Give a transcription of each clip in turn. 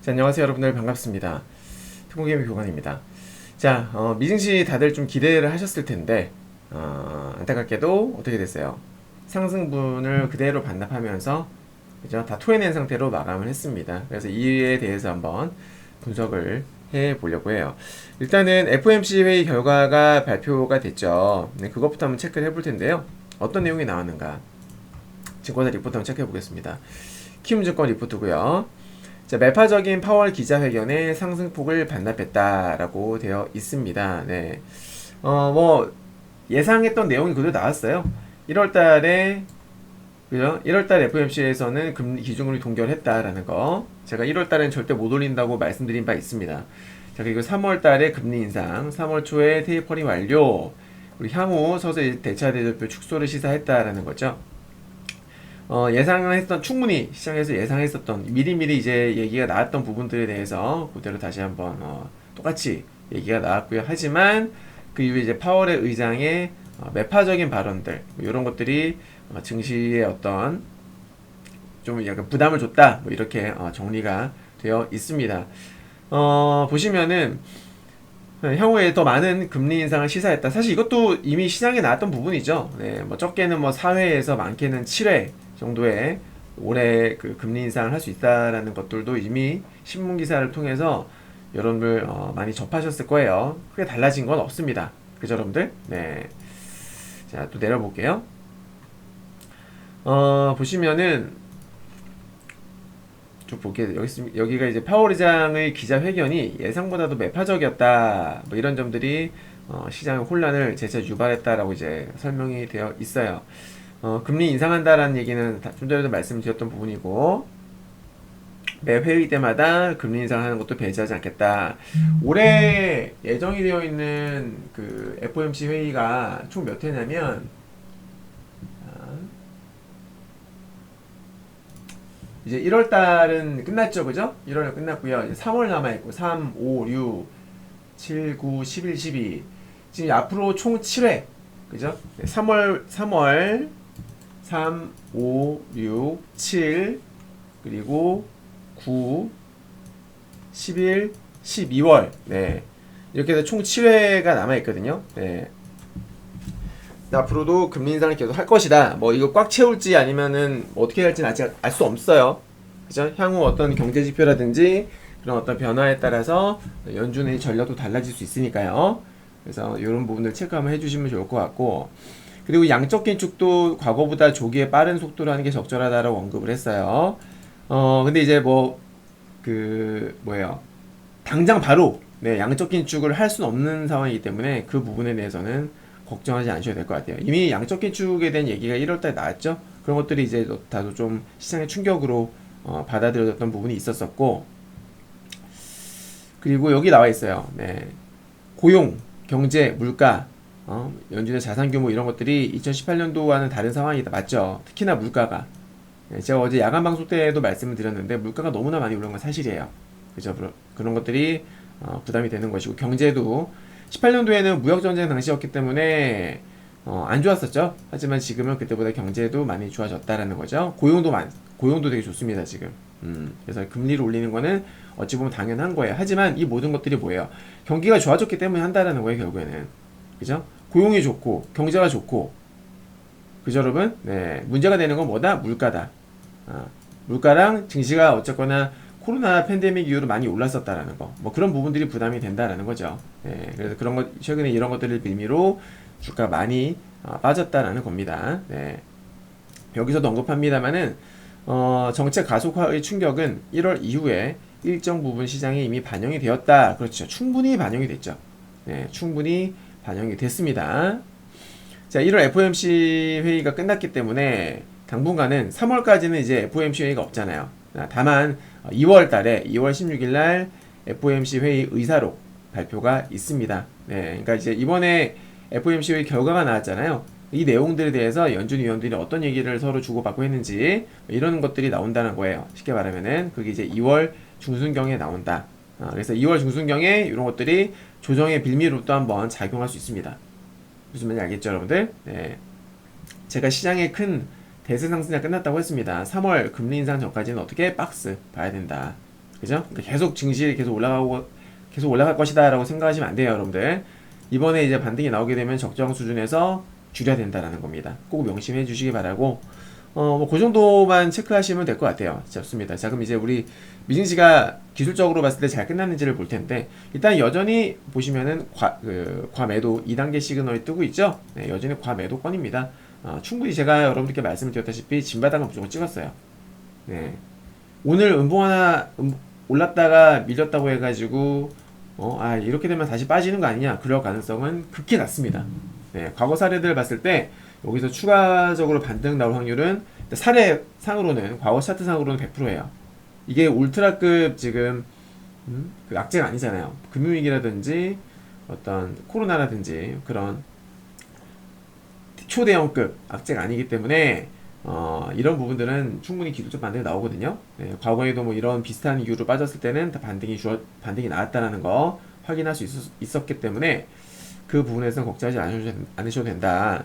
자, 안녕하세요 여러분들 반갑습니다. 특공개미 교관입니다. 자, 미증시 다들 좀 기대를 하셨을 텐데 안타깝게도 어떻게 됐어요? 상승분을 그대로 반납하면서 그죠? 다 토해낸 상태로 마감을 했습니다. 그래서 이에 대해서 한번 분석을 해 보려고 해요. 일단은 FOMC 회의 결과가 발표가 됐죠. 네, 그것부터 한번 체크를 해볼 텐데요. 어떤 내용이 나왔는가? 증권사 리포트 한번 체크해 보겠습니다. 키움증권 리포트고요. 자, 매파적인 파월 기자회견에 상승폭을 반납했다라고 되어 있습니다. 네. 뭐 예상했던 내용이 그대로 나왔어요. 1월 달에 그죠? 1월 달 FOMC에서는 금리 기준금리 동결했다라는 거. 제가 1월 달엔 절대 못 올린다고 말씀드린 바 있습니다. 자, 그리고 3월 달에 금리 인상, 3월 초에 테이퍼링 완료. 그리고 향후 서서히 대차 대조표 축소를 시사했다라는 거죠. 예상을 했던, 충분히 시장에서 예상했었던, 미리미리 이제 얘기가 나왔던 부분들에 대해서 그대로 다시 한번, 똑같이 얘기가 나왔고요. 하지만, 그 이후에 이제 파월의 의장의 매파적인 발언들, 뭐 이런 것들이 증시에 어떤, 좀 약간 부담을 줬다, 뭐 이렇게 정리가 되어 있습니다. 보시면은, 향후에 더 많은 금리 인상을 시사했다. 사실 이것도 이미 시장에 나왔던 부분이죠. 네, 뭐 적게는 뭐 4회에서 많게는 7회 정도의 올해 그 금리 인상을 할 수 있다라는 것들도 이미 신문 기사를 통해서 여러분들 많이 접하셨을 거예요. 크게 달라진 건 없습니다. 그죠, 여러분들? 네. 자, 또 내려볼게요. 보시면은 쭉 볼게요. 여기가 이제 파월 의장의 기자회견이 예상보다도 매파적이었다. 뭐 이런 점들이 시장의 혼란을 재차 유발했다라고 이제 설명이 되어 있어요. 금리 인상한다라는 얘기는 좀 전에도 말씀드렸던 부분이고, 매 회의 때마다 금리 인상하는 것도 배제하지 않겠다. 올해 예정이 되어 있는 그 FOMC 회의가 총 몇 회냐면, 이제 1월 달은 끝났죠, 그죠? 1월은 끝났고요. 이제 3월 남아있고, 3, 5, 6, 7, 9, 11, 12. 지금 앞으로 총 7회, 그죠? 3월, 3, 5, 6, 7, 그리고 9, 11, 12월. 네. 이렇게 해서 총 7회가 남아있거든요. 네. 앞으로도 금리 인상을 계속 할 것이다. 뭐 이거 꽉 채울지 아니면은 뭐 어떻게 할지는 아직 알 수 없어요. 그죠? 향후 어떤 경제 지표라든지 그런 어떤 변화에 따라서 연준의 전략도 달라질 수 있으니까요. 그래서 이런 부분들 체크 한번 해주시면 좋을 것 같고, 그리고 양적 긴축도 과거보다 조기에 빠른 속도로 하는 게 적절하다라고 언급을 했어요. 근데 이제 뭐 그 뭐예요? 당장 바로 네, 양적 긴축을 할 수는 없는 상황이기 때문에 그 부분에 대해서는 걱정하지 않으셔도 될 것 같아요. 이미 양적 긴축에 대한 얘기가 1월달에 나왔죠. 그런 것들이 이제 다소 좀 시장의 충격으로 받아들여졌던 부분이 있었었고, 그리고 여기 나와 있어요. 네. 고용, 경제, 물가, 연준의 자산 규모 이런 것들이 2018년도와는 다른 상황이다. 맞죠? 특히나 물가가. 네, 제가 어제 야간 방송 때도 말씀을 드렸는데 물가가 너무나 많이 오른 건 사실이에요. 그죠? 그런 것들이 부담이 되는 것이고, 경제도 18년도에는 무역전쟁 당시였기 때문에 안 좋았었죠. 하지만 지금은 그때보다 경제도 많이 좋아졌다라는 거죠. 고용도 되게 좋습니다 지금. 그래서 금리를 올리는 거는 어찌 보면 당연한 거예요. 하지만 이 모든 것들이 뭐예요? 경기가 좋아졌기 때문에 한다라는 거예요 결국에는. 그죠? 고용이 좋고 경제가 좋고, 그죠 여러분? 네, 문제가 되는 건 뭐다? 물가다. 물가랑 증시가 어쨌거나 코로나 팬데믹 이후로 많이 올랐었다라는 거, 뭐 그런 부분들이 부담이 된다라는 거죠. 네, 그래서 그런 것, 최근에 이런 것들을 빌미로 주가 많이 빠졌다라는 겁니다. 네. 여기서도 언급합니다만은 정책 가속화의 충격은 1월 이후에 일정 부분 시장에 이미 반영이 되었다. 그렇죠. 충분히 반영이 됐죠. 네, 충분히 반영이 됐습니다. 자, 1월 FOMC 회의가 끝났기 때문에 당분간은 3월까지는 이제 FOMC 회의가 없잖아요. 다만 2월 달에 2월 16일 날 FOMC 회의 의사록 발표가 있습니다. 네, 그러니까 이제 이번에 FOMC 회의 결과가 나왔잖아요. 이 내용들에 대해서 연준 위원들이 어떤 얘기를 서로 주고받고 했는지 이런 것들이 나온다는 거예요. 쉽게 말하면은 그게 이제 2월 중순경에 나온다. 그래서 2월 중순경에 이런 것들이 조정의 빌미로 또 한번 작용할 수 있습니다. 무슨 말인지 알겠죠, 여러분들? 네. 제가 시장의 큰 대세 상승이 끝났다고 했습니다. 3월 금리 인상 전까지는 어떻게 박스 봐야 된다. 그죠? 그러니까 계속 증시 계속 올라가고 계속 올라갈 것이다라고 생각하시면 안 돼요, 여러분들. 이번에 이제 반등이 나오게 되면 적정 수준에서 줄여야 된다라는 겁니다. 꼭 명심해 주시기 바라고, 뭐 그 정도만 체크하시면 될 것 같아요. 좋습니다. 자, 그럼 이제 우리 미진 씨가 기술적으로 봤을 때 잘 끝났는지를 볼 텐데, 일단 여전히 보시면은 과매도 2단계 시그널이 뜨고 있죠. 네, 여전히 과매도권입니다. 충분히 제가 여러분들께 말씀을 드렸다시피 진바닥은 무조건 찍었어요. 네. 오늘 음봉 하나 올랐다가 밀렸다고 해가지고 이렇게 되면 다시 빠지는 거 아니냐, 그럴 가능성은 극히 낮습니다. 네, 과거 사례들 봤을 때 여기서 추가적으로 반등 나올 확률은 사례상으로는, 과거 차트상으로는 100%예요. 이게 울트라급 지금 그 악재가 아니잖아요. 금융위기라든지 어떤 코로나라든지 그런 초대형급 악재가 아니기 때문에 이런 부분들은 충분히 기술적 반등이 나오거든요. 네, 과거에도 뭐 이런 비슷한 이유로 빠졌을 때는 다 반등이 나왔다는 거 확인할 수 있었기 때문에 그 부분에서는 걱정하지 않으셔도 된다,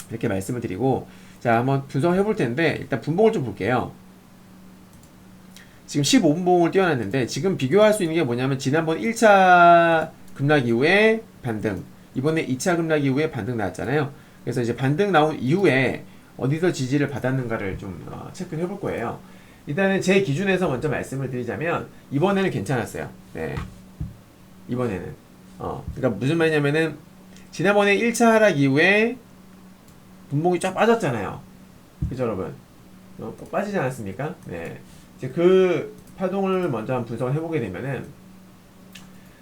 이렇게 말씀을 드리고, 자, 한번 분석해 볼 텐데, 일단 분봉을 좀 볼게요. 지금 15분봉을 띄워놨는데, 지금 비교할 수 있는 게 뭐냐면, 지난번 1차 급락 이후에 반등, 이번에 2차 급락 이후에 반등 나왔잖아요. 그래서 이제 반등 나온 이후에 어디서 지지를 받았는가를 좀 체크를 해볼 거예요. 일단은 제 기준에서 먼저 말씀을 드리자면, 이번에는 괜찮았어요. 네, 이번에는 그러니까 무슨 말이냐면은, 지난번에 1차 하락 이후에 분봉이 쫙 빠졌잖아요. 그죠, 여러분? 꼭 빠지지 않았습니까? 네. 이제 그 파동을 먼저 한번 분석을 해보게 되면은,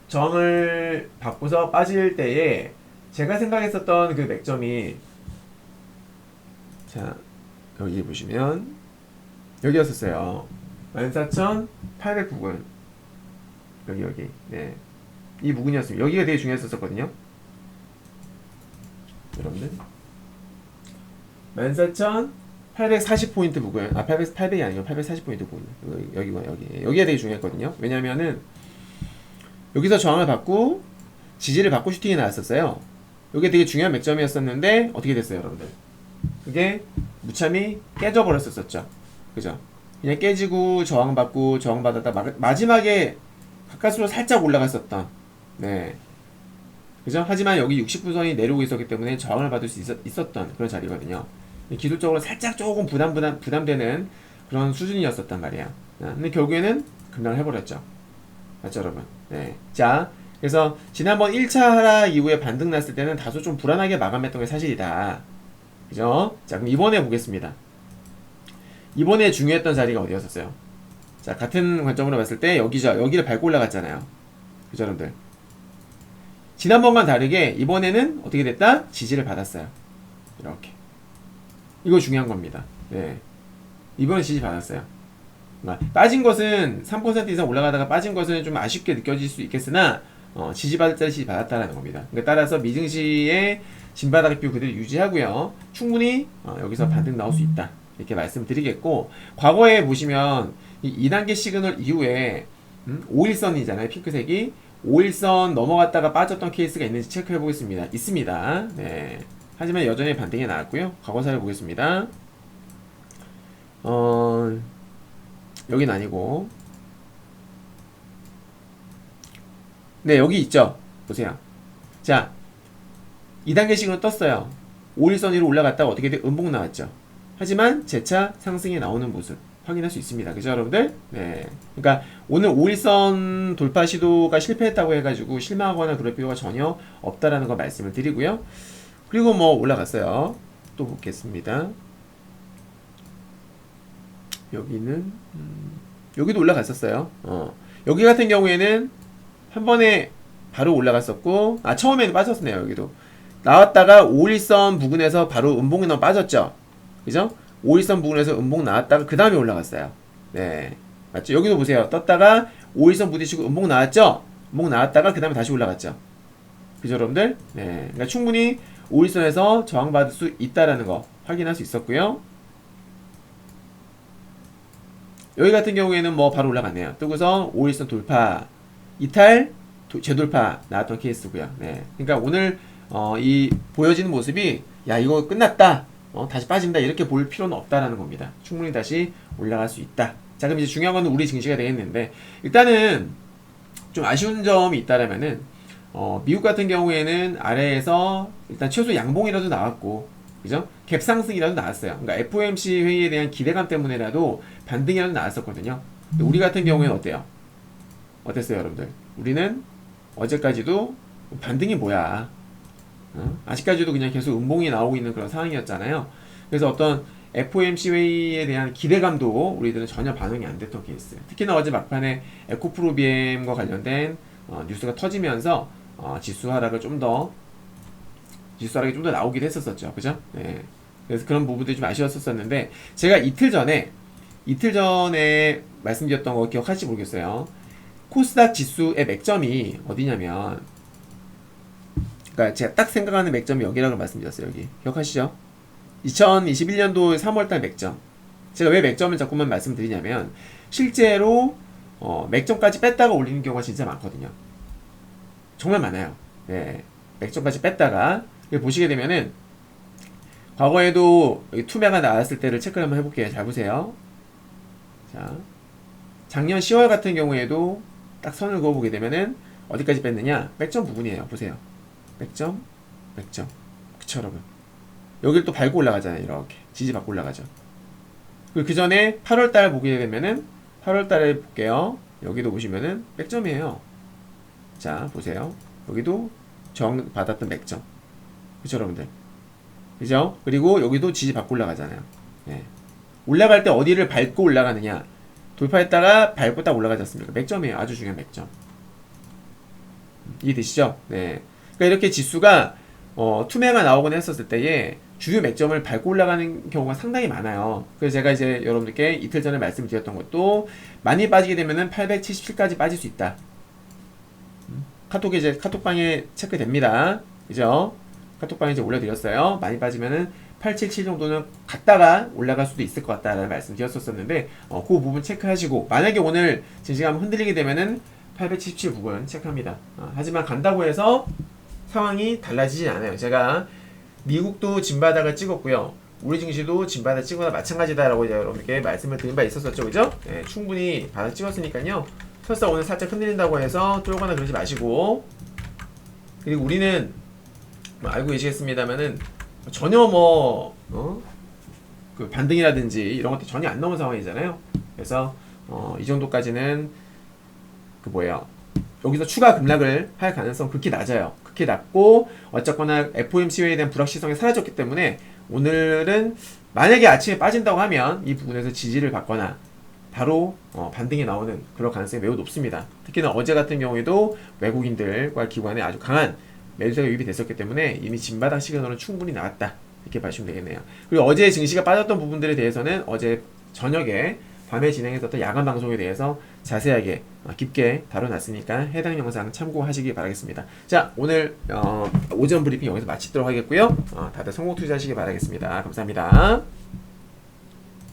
정을 받고서 빠질 때에 제가 생각했었던 그 맥점이, 자, 여기 보시면 여기였었어요. 14,809근. 여기. 네. 이 부근이었습니다. 여기가 되게 중요했었거든요. 여러분들. 14,840포인트 부근. 800이 아니고 840포인트 부근. 여기가 되게 중요했거든요. 왜냐면은, 여기서 저항을 받고, 지지를 받고 슈팅이 나왔었어요. 이게 되게 중요한 맥점이었었는데, 어떻게 됐어요, 여러분들? 그게 무참히 깨져버렸었죠. 그죠? 그냥 깨지고, 저항받았다, 마지막에 가까스로 살짝 올라갔었던, 네. 그죠? 하지만 여기 60분선이 내려오고 있었기 때문에 저항을 받을 수 있었던 그런 자리거든요. 기술적으로 살짝 조금 부담되는 그런 수준이었었단 말이야. 근데 결국에는 급락을 해버렸죠. 맞죠, 여러분? 네. 자, 그래서 지난번 1차 하락 이후에 반등 났을 때는 다소 좀 불안하게 마감했던 게 사실이다. 그죠? 자, 그럼 이번에 보겠습니다. 이번에 중요했던 자리가 어디였었어요? 자, 같은 관점으로 봤을 때 여기죠. 여기를 밟고 올라갔잖아요. 그죠, 여러분들? 지난번과 다르게 이번에는 어떻게 됐다? 지지를 받았어요. 이렇게. 이거 중요한 겁니다. 네. 이번에 지지 받았어요. 빠진 것은 3% 이상 올라가다가 빠진 것은 좀 아쉽게 느껴질 수 있겠으나, 지지받을 때 지지받았다라는 겁니다. 그러니까 따라서 미증시의 진바닥표 그대로 유지하고요. 충분히 여기서 반등 나올 수 있다, 이렇게 말씀드리겠고, 과거에 보시면 이 2단계 시그널 이후에 5일선이잖아요. 핑크색이 5일선 넘어갔다가 빠졌던 케이스가 있는지 체크해 보겠습니다. 있습니다. 네. 하지만 여전히 반등이 나왔고요. 과거사를 보겠습니다. 여긴 아니고, 네, 여기 있죠. 보세요. 자, 2단계 시그널 떴어요. 5일선 위로 올라갔다가 어떻게 돼? 음봉 나왔죠. 하지만 재차 상승이 나오는 모습 확인할 수 있습니다. 그죠, 여러분들? 네. 그러니까 오늘 5일선 돌파 시도가 실패했다고 해가지고 실망하거나 그럴 필요가 전혀 없다라는 거 말씀을 드리고요. 그리고 뭐 올라갔어요. 또 보겠습니다. 여기는 여기도 올라갔었어요. 여기 같은 경우에는 한 번에 바로 올라갔었고, 처음에는 빠졌네요. 여기도 나왔다가 5일선 부근에서 바로 음봉이 너무 빠졌죠. 그죠? 5일선 부근에서 음봉 나왔다가 그 다음에 올라갔어요. 네, 맞죠? 여기도 보세요. 떴다가 5일선 부딪히고 음봉 나왔죠? 음봉 나왔다가 그 다음에 다시 올라갔죠. 그죠, 여러분들? 네, 그러니까 충분히 5일선에서 저항받을 수 있다라는 거 확인할 수 있었고요. 여기 같은 경우에는 뭐 바로 올라갔네요. 뜨고서 5일선 돌파, 이탈, 재돌파 나왔던 케이스고요. 네, 그러니까 오늘 이 보여지는 모습이, 야, 이거 끝났다, 다시 빠진다, 이렇게 볼 필요는 없다라는 겁니다. 충분히 다시 올라갈 수 있다, 자, 그럼 이제 중요한 건 우리 증시가 되겠는데, 일단은 좀 아쉬운 점이 있다라면은, 미국 같은 경우에는 아래에서 일단 최소 양봉이라도 나왔고, 그죠? 갭 상승이라도 나왔어요. 그러니까 FOMC 회의에 대한 기대감 때문에라도 반등이라도 나왔었거든요. 근데 우리 같은 경우에는 어때요? 어땠어요, 여러분들? 우리는 어제까지도 반등이 뭐야? 아직까지도 그냥 계속 음봉이 나오고 있는 그런 상황이었잖아요. 그래서 어떤 FOMC 회의에 대한 기대감도 우리들은 전혀 반응이 안 됐던 케이스. 특히나 어제 막판에 에코프로비엠과 관련된 뉴스가 터지면서 지수 하락이 좀 더 나오기도 했었었죠. 그죠? 네. 그래서 그런 부분들이 좀 아쉬웠었는데, 제가 이틀 전에 말씀드렸던 거 기억하실지 모르겠어요. 코스닥 지수의 맥점이 어디냐면, 그러니까 제가 딱 생각하는 맥점이 여기라고 말씀드렸어요. 여기 기억하시죠? 2021년도 3월달 맥점. 제가 왜 맥점을 자꾸만 말씀드리냐면, 실제로 맥점까지 뺐다가 올리는 경우가 진짜 많거든요. 정말 많아요. 네. 맥점까지 뺐다가 보시게 되면은, 과거에도 여기 투매가 나왔을 때를 체크를 한번 해볼게요. 잘 보세요. 자, 작년 10월 같은 경우에도 딱 선을 그어보게 되면은 어디까지 뺐느냐? 맥점 부분이에요. 보세요. 맥점. 그쵸, 여러분. 여기를 또 밟고 올라가잖아요. 이렇게 지지받고 올라가죠. 그리고 그 전에 8월달 보게 되면은 8월달에 볼게요. 여기도 보시면은 맥점이에요. 자, 보세요. 여기도 정 받았던 맥점. 그쵸, 여러분들. 그죠? 그리고 여기도 지지받고 올라가잖아요. 네. 올라갈 때 어디를 밟고 올라가느냐? 돌파했다가 밟고 딱 올라가지 않습니까? 맥점이에요. 아주 중요한 맥점. 이해되시죠? 네. 그러니까 이렇게 지수가 투매가 나오거나 했었을 때에 주요 맥점을 밟고 올라가는 경우가 상당히 많아요. 그래서 제가 이제 여러분들께 이틀 전에 말씀드렸던 것도, 많이 빠지게 되면은 877까지 빠질 수 있다. 카톡방에 체크됩니다. 그죠? 카톡방에 이제 올려드렸어요. 많이 빠지면은 877 정도는 갔다가 올라갈 수도 있을 것 같다라는 말씀 드렸었는데, 그 부분 체크하시고, 만약에 오늘 증시가 흔들리게 되면은 877 부분 체크합니다. 하지만 간다고 해서 상황이 달라지진 않아요. 제가 미국도 진바닥을 찍었고요. 우리 증시도 진바닥 찍거나 마찬가지다라고 이제 여러분께 말씀을 드린 바 있었었죠. 그죠? 네, 충분히 바닥 찍었으니까요. 설사 오늘 살짝 흔들린다고 해서 쫄거나 그러지 마시고, 그리고 우리는 알고 계시겠습니다만은 전혀 그 반등이라든지 이런 것도 전혀 안 나온 상황이잖아요. 그래서 이 정도까지는 여기서 추가 급락을 할 가능성 극히 낮아요. 극히 낮고, 어쨌거나 FOMC 회의에 대한 불확실성이 사라졌기 때문에 오늘은 만약에 아침에 빠진다고 하면 이 부분에서 지지를 받거나 바로 반등이 나오는 그런 가능성이 매우 높습니다. 특히나 어제 같은 경우에도 외국인들과 기관에 아주 강한 매수세가 유입이 됐었기 때문에 이미 진바닥 시그널은 충분히 나왔다, 이렇게 봐주시면 되겠네요. 그리고 어제 증시가 빠졌던 부분들에 대해서는 어제 저녁에 밤에 진행했었던 야간 방송에 대해서 자세하게 깊게 다뤄놨으니까 해당 영상 참고하시기 바라겠습니다. 자, 오늘 오전 브리핑 여기서 마치도록 하겠고요. 다들 성공 투자하시기 바라겠습니다. 감사합니다.